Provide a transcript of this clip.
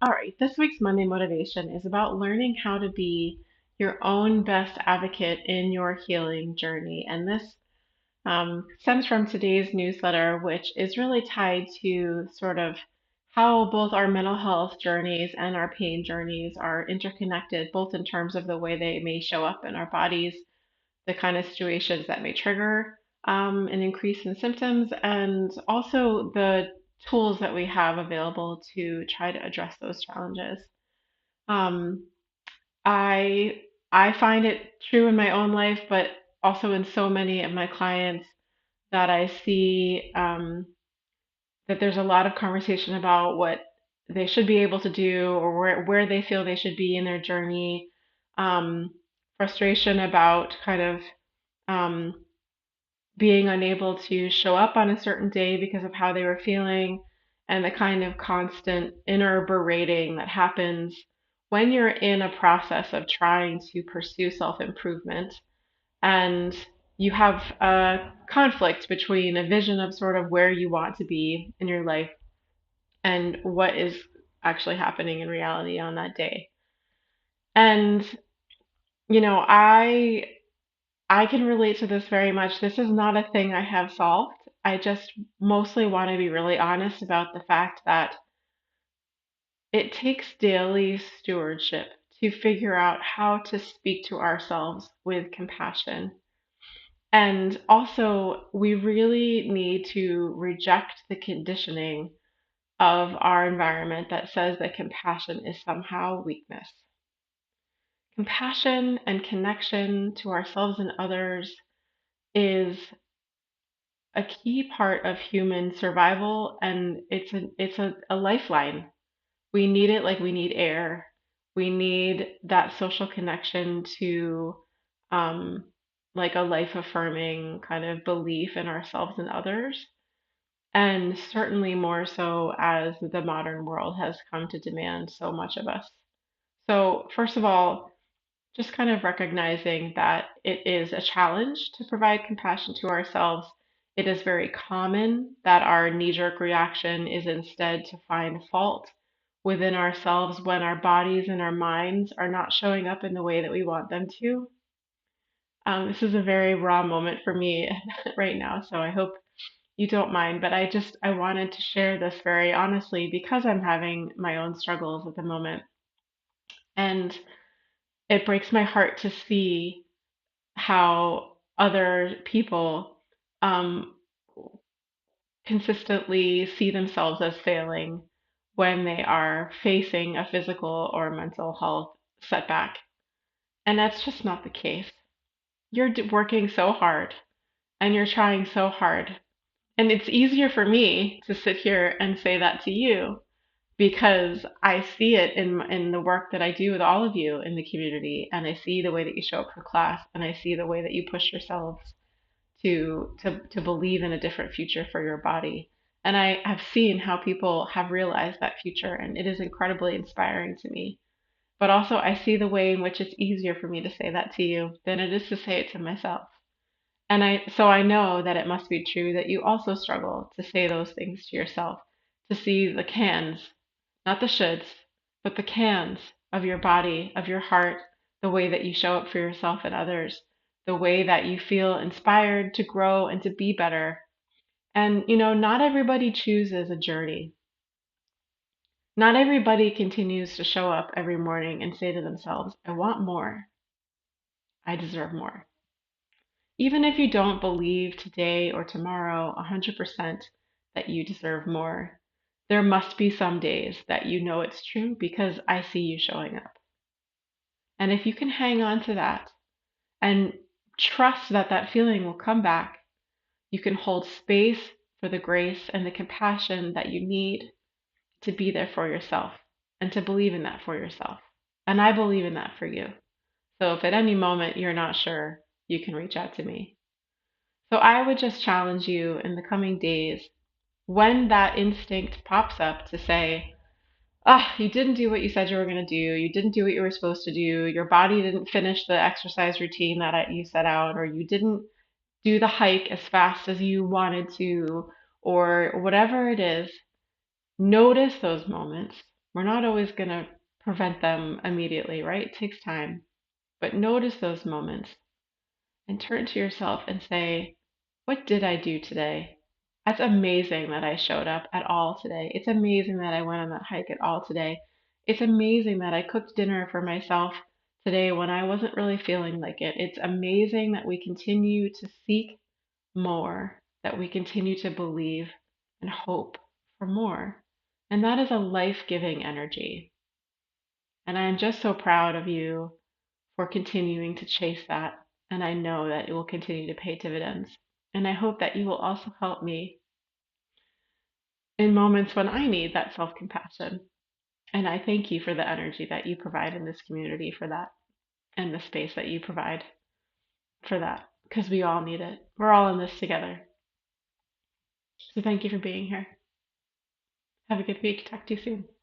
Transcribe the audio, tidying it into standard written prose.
All right, this week's Monday Motivation is about learning how to be your own best advocate in your healing journey. And this stems from today's newsletter, which is really tied to sort of how both our mental health journeys and our pain journeys are interconnected, both in terms of the way they may show up in our bodies, the kind of situations that may trigger an increase in symptoms, and also the tools that we have available to try to address those challenges. Um, I I find it true in my own life, but also in so many of my clients that I see that there's a lot of conversation about what they should be able to do or where they feel they should be in their journey. Um, Frustration about kind of um, being unable to show up on a certain day because of how they were feeling, and the kind of constant inner berating that happens when you're in a process of trying to pursue self improvement and you have a conflict between a vision of sort of where you want to be in your life and what is actually happening in reality on that day. And you know, I can relate to this very much. This is not a thing I have solved. I just mostly want to be really honest about the fact that it takes daily stewardship to figure out how to speak to ourselves with compassion. And also, we really need to reject the conditioning of our environment that says that compassion is somehow weakness. Compassion and connection to ourselves and others is a key part of human survival, and it's a lifeline. We need it like we need air. We need that social connection to um, like a life affirming kind of belief in ourselves and others, and certainly more so as the modern world has come to demand so much of us. So, first of all, just kind of recognizing that it is a challenge to provide compassion to ourselves. It is very common that our knee jerk reaction is instead to find fault within ourselves when our bodies and our minds are not showing up in the way that we want them to. This is a very raw moment for me right now, so I hope you don't mind, but I wanted to share this very honestly because I'm having my own struggles at the moment. And it breaks my heart to see how other people um, consistently see themselves as failing when they are facing a physical or mental health setback. And that's just not the case. You're working so hard and you're trying so hard. And it's easier for me to sit here and say that to you because I see it in the work that I do with all of you in the community, and I see the way that you show up for class, and I see the way that you push yourselves to believe in a different future for your body. And I have seen how people have realized that future, and it is incredibly inspiring to me. But also, I see the way in which it's easier for me to say that to you than it is to say it to myself. And I know that it must be true that you also struggle to say those things to yourself, to see the cans, not the shoulds, but the cans of your body, of your heart, the way that you show up for yourself and others, the way that you feel inspired to grow and to be better. And you know, not everybody chooses a journey. Not everybody continues to show up every morning and say to themselves, I want more. I deserve more. Even if you don't believe today or tomorrow 100% that you deserve more, there must be some days that you know it's true because I see you showing up. And if you can hang on to that and trust that that feeling will come back, you can hold space for the grace and the compassion that you need to be there for yourself and to believe in that for yourself. And I believe in that for you. So if at any moment you're not sure, you can reach out to me. So I would just challenge you in the coming days when that instinct pops up to say, ah, you didn't do what you said you were going to do. You didn't do what you were supposed to do. Your body didn't finish the exercise routine that you set out, or you didn't do the hike as fast as you wanted to, or whatever it is. Notice those moments. We're not always going to prevent them immediately, right? It takes time. But notice those moments and turn to yourself and say, what did I do today? That's amazing that I showed up at all today. It's amazing that I went on that hike at all today. It's amazing that I cooked dinner for myself today when I wasn't really feeling like it. It's amazing that we continue to seek more, that we continue to believe and hope for more. And that is a life giving energy. And I am just so proud of you for continuing to chase that. And I know that it will continue to pay dividends. And I hope that you will also help me in moments when I need that self compassion. And I thank you for the energy that you provide in this community for that and the space that you provide for that because we all need it. We're all in this together. So thank you for being here. Have a good week. Talk to you soon.